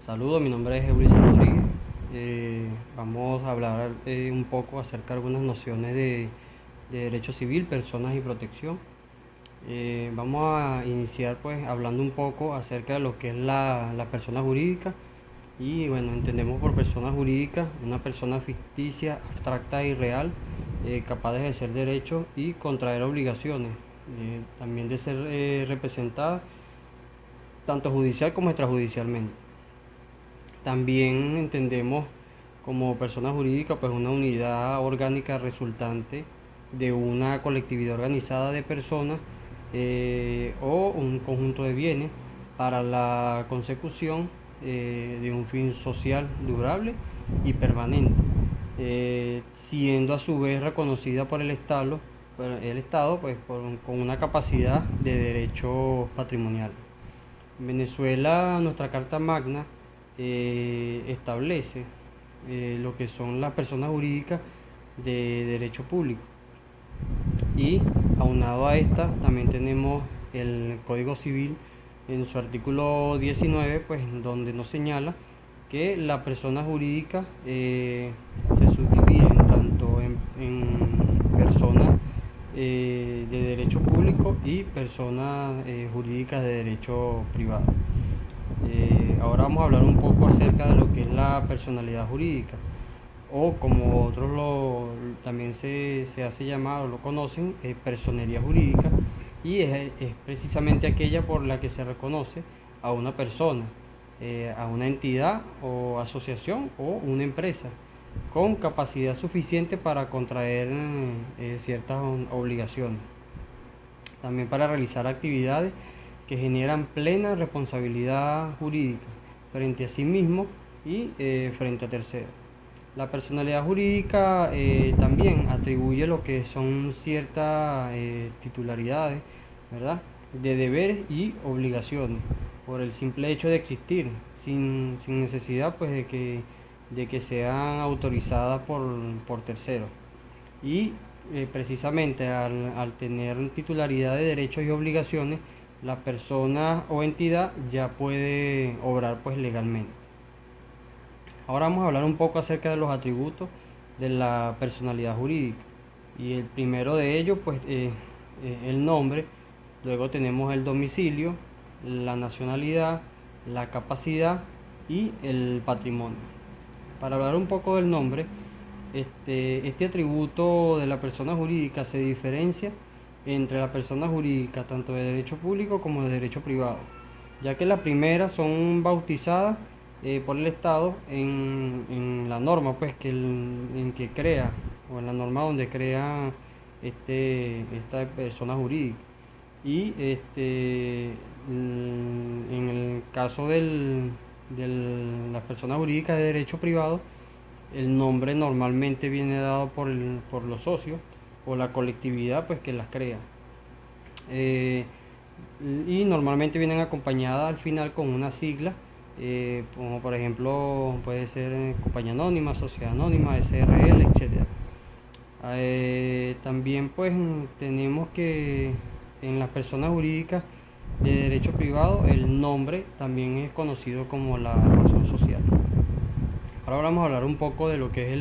Saludos, mi nombre es Euricio Rodríguez. Vamos a hablar un poco acerca de algunas nociones de derecho civil, personas y protección. Vamos a iniciar pues hablando un poco acerca de lo que es la persona jurídica. Y bueno, entendemos por persona jurídica una persona ficticia, abstracta e irreal, capaz de ejercer derechos y contraer obligaciones, también de ser representada tanto judicial como extrajudicialmente. También entendemos como persona jurídica pues una unidad orgánica resultante de una colectividad organizada de personas o un conjunto de bienes para la consecución de un fin social durable y permanente, siendo a su vez reconocida por el Estado pues, con una capacidad de derecho patrimonial. En Venezuela, nuestra Carta Magna establece lo que son las personas jurídicas de derecho público, y aunado a esta también tenemos el Código Civil en su artículo 19, pues donde nos señala que la persona jurídica se subdividen tanto en personas de derecho público y personas jurídicas de derecho privado. Ahora vamos a hablar un poco acerca de lo que es la personalidad jurídica, o como otros también se hace llamar o lo conocen, personería jurídica, y es precisamente aquella por la que se reconoce a una persona, a una entidad o asociación o una empresa con capacidad suficiente para contraer ciertas obligaciones, también para realizar actividades que generan plena responsabilidad jurídica frente a sí mismo y frente a terceros. La personalidad jurídica también atribuye lo que son ciertas titularidades, ¿verdad?, de deberes y obligaciones por el simple hecho de existir, sin necesidad pues de que sean autorizadas por terceros. Y precisamente al tener titularidad de derechos y obligaciones, la persona o entidad ya puede obrar pues legalmente. Ahora vamos a hablar un poco acerca de los atributos de la personalidad jurídica. Y el primero de ellos pues el nombre. Luego tenemos el domicilio, la nacionalidad, la capacidad y el patrimonio. Para hablar un poco del nombre, este atributo de la persona jurídica se diferencia entre la persona jurídica tanto de derecho público como de derecho privado, ya que las primeras son bautizadas por el Estado en la norma pues en que crea, o en la norma donde crea esta persona jurídica. Y en el caso de las personas jurídicas de derecho privado, el nombre normalmente viene dado por los socios o la colectividad pues que las crea, eh, y normalmente vienen acompañadas al final con una sigla, como por ejemplo puede ser compañía anónima, sociedad anónima, SRL, etcétera. También pues tenemos que en las personas jurídicas de derecho privado el nombre también es conocido como la razón social. Ahora vamos a hablar un poco de lo que es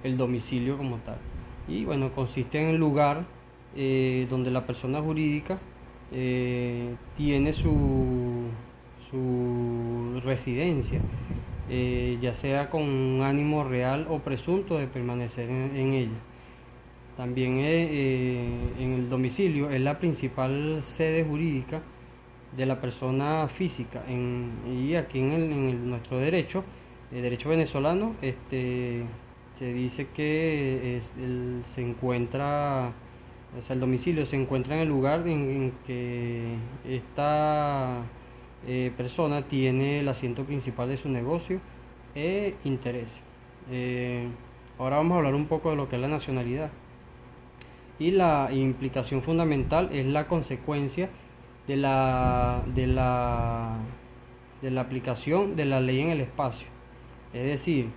el domicilio como tal. Y bueno, consiste en el lugar donde la persona jurídica tiene su residencia, ya sea con un ánimo real o presunto de permanecer en ella. También en el domicilio es la principal sede jurídica de la persona física. Y aquí en nuestro derecho, el derecho venezolano, se dice que se encuentra, o sea, el domicilio se encuentra en el lugar en que esta persona tiene el asiento principal de su negocio e interés. Ahora vamos a hablar un poco de lo que es la nacionalidad. Y la implicación fundamental es la consecuencia de la aplicación de la ley en el espacio. Es decir,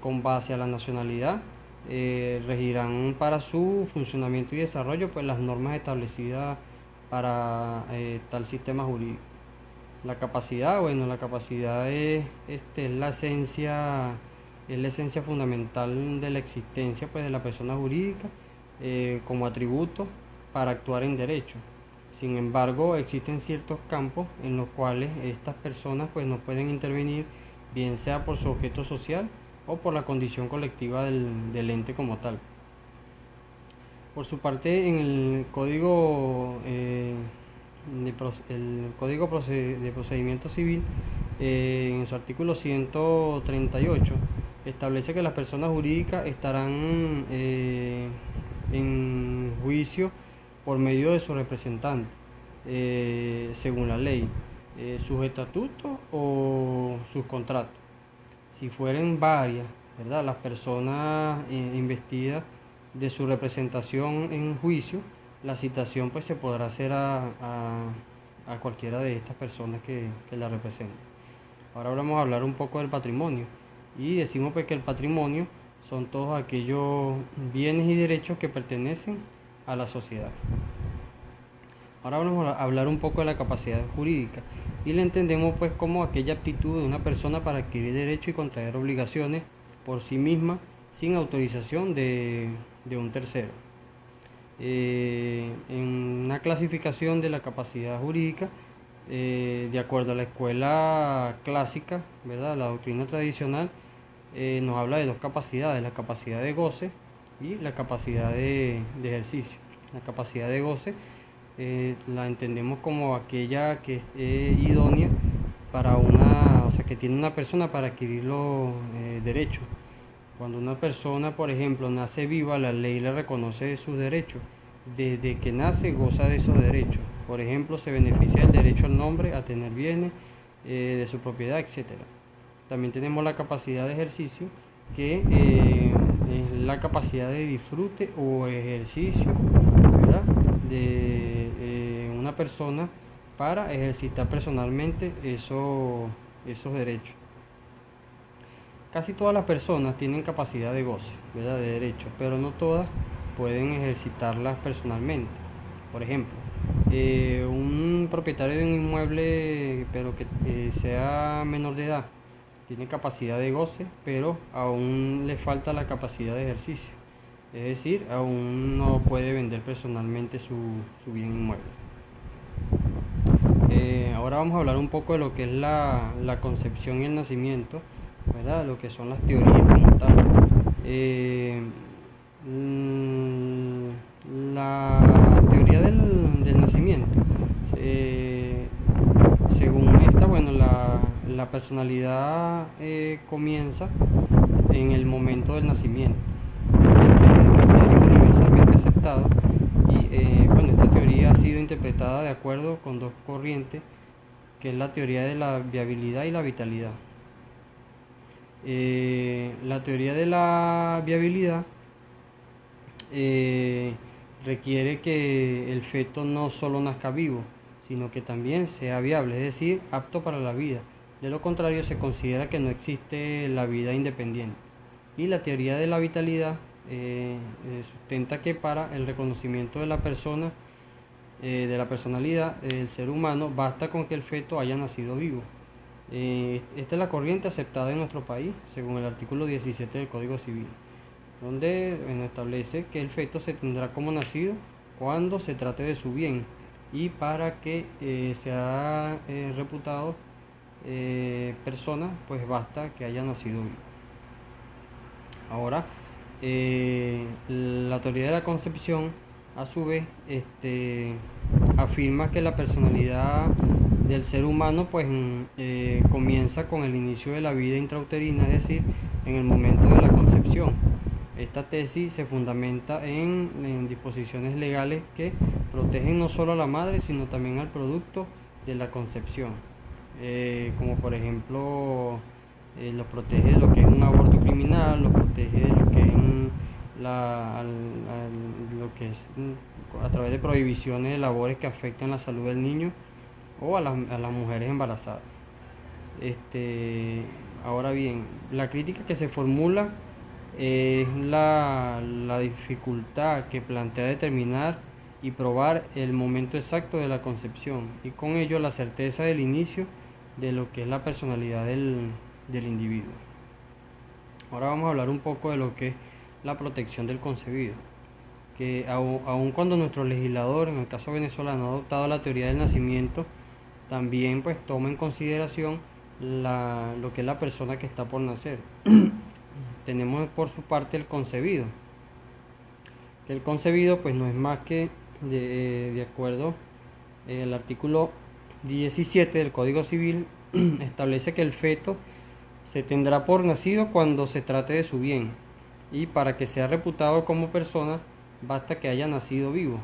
con base a la nacionalidad regirán para su funcionamiento y desarrollo pues las normas establecidas para tal sistema jurídico. La capacidad, bueno, la capacidad es la esencia fundamental de la existencia, pues, de la persona jurídica, como atributo para actuar en derecho. Sin embargo, existen ciertos campos en los cuales estas personas, pues, no pueden intervenir, bien sea por su objeto social o por la condición colectiva del ente como tal. Por su parte, en el Código de Procedimiento Civil, en su artículo 138, establece que las personas jurídicas estarán en juicio por medio de su representante, según la ley, sus estatutos o sus contratos. Si fueren varias, ¿verdad?, las personas investidas de su representación en juicio, la citación, pues, se podrá hacer a cualquiera de estas personas que la representen. Ahora vamos a hablar un poco del patrimonio, y decimos, pues, que el patrimonio son todos aquellos bienes y derechos que pertenecen a la sociedad. Ahora vamos a hablar un poco de la capacidad jurídica, y la entendemos, pues, como aquella aptitud de una persona para adquirir derechos y contraer obligaciones por sí misma sin autorización de un tercero. En una clasificación de la capacidad jurídica, de acuerdo a la escuela clásica, ¿verdad?, la doctrina tradicional, nos habla de dos capacidades: la capacidad de goce y la capacidad de ejercicio. La capacidad de goce la entendemos como aquella que es idónea para o sea, que tiene una persona para adquirir los derechos. Cuando una persona, por ejemplo, nace viva, la ley le reconoce sus derechos. Desde que nace goza de esos derechos. Por ejemplo, se beneficia del derecho al nombre, a tener bienes, de su propiedad, etc. También tenemos la capacidad de ejercicio, que es la capacidad de disfrute o ejercicio, ¿verdad?, de una persona para ejercitar personalmente esos derechos. Casi todas las personas tienen capacidad de goce, ¿verdad?, de derechos, pero no todas pueden ejercitarlas personalmente. Por ejemplo, un propietario de un inmueble, pero que sea menor de edad, tiene capacidad de goce, pero aún le falta la capacidad de ejercicio. Es decir, aún no puede vender personalmente su bien inmueble. Ahora vamos a hablar un poco de lo que es la concepción y el nacimiento, ¿verdad?, lo que son las teorías como tal. La teoría del nacimiento, según esta, bueno, la personalidad comienza en el momento del nacimiento. Es universalmente aceptado, y bueno, esta teoría ha sido interpretada de acuerdo con dos corrientes, que es la teoría de la viabilidad y la vitalidad. La teoría de la viabilidad requiere que el feto no solo nazca vivo, sino que también sea viable, es decir, apto para la vida. De lo contrario, se considera que no existe la vida independiente. Y la teoría de la vitalidad sustenta que para el reconocimiento de la persona, de la personalidad del ser humano, basta con que el feto haya nacido vivo. Esta es la corriente aceptada en nuestro país, según el artículo 17 del Código Civil, donde establece que el feto se tendrá como nacido cuando se trate de su bien, y para que sea reputado persona, pues basta que haya nacido vivo. Ahora, la teoría de la concepción, a su vez, afirma que la personalidad del ser humano, pues, comienza con el inicio de la vida intrauterina, es decir, en el momento de la concepción. Esta tesis se fundamenta en disposiciones legales que protegen no solo a la madre, sino también al producto de la concepción, como por ejemplo, los protege de lo que es un aborto criminal, los protege de lo que es lo que es a través de prohibiciones de labores que afectan la salud del niño o a las mujeres embarazadas. Ahora bien, la crítica que se formula es la dificultad que plantea determinar y probar el momento exacto de la concepción y con ello la certeza del inicio de lo que es la personalidad del individuo. Ahora vamos a hablar un poco de lo que es la protección del concebido, que aun cuando nuestro legislador, en el caso venezolano, ha adoptado la teoría del nacimiento, también pues toma en consideración lo que es la persona que está por nacer. Tenemos por su parte el concebido. El concebido pues no es más que de acuerdo el artículo 17 del Código Civil establece que el feto se tendrá por nacido cuando se trate de su bien, y para que sea reputado como persona basta que haya nacido vivo.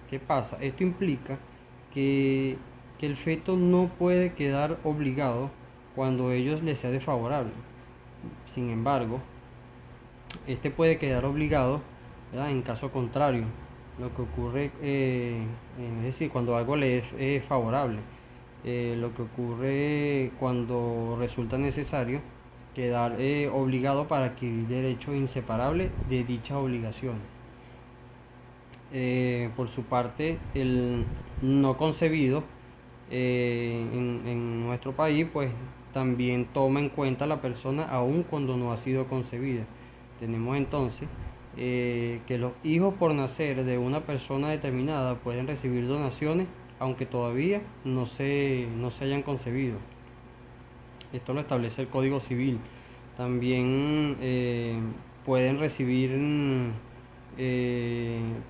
¿Qué pasa? Esto implica que, que el feto no puede quedar obligado cuando a ellos les sea desfavorable. Sin embargo, este puede quedar obligado, ¿verdad?, en caso contrario, lo que ocurre, es decir, cuando algo le es favorable. Lo que ocurre cuando resulta necesario quedar obligado para adquirir derechos inseparables de dichas obligaciones. Por su parte, el no concebido en nuestro país pues también toma en cuenta a la persona aun cuando no ha sido concebida. Tenemos entonces que los hijos por nacer de una persona determinada pueden recibir donaciones aunque todavía no se hayan concebido. Esto lo establece el Código Civil. También pueden recibir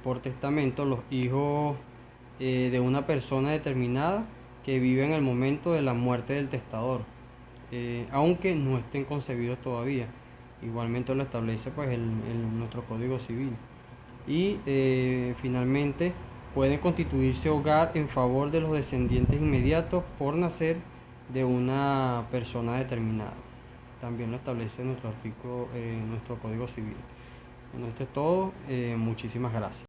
por testamento los hijos de una persona determinada que vive en el momento de la muerte del testador, aunque no estén concebidos todavía. Igualmente lo establece pues nuestro Código Civil. Y finalmente pueden constituirse hogar en favor de los descendientes inmediatos por nacer de una persona determinada. También lo establece nuestro artículo, nuestro Código Civil. Bueno, esto es todo. Muchísimas gracias.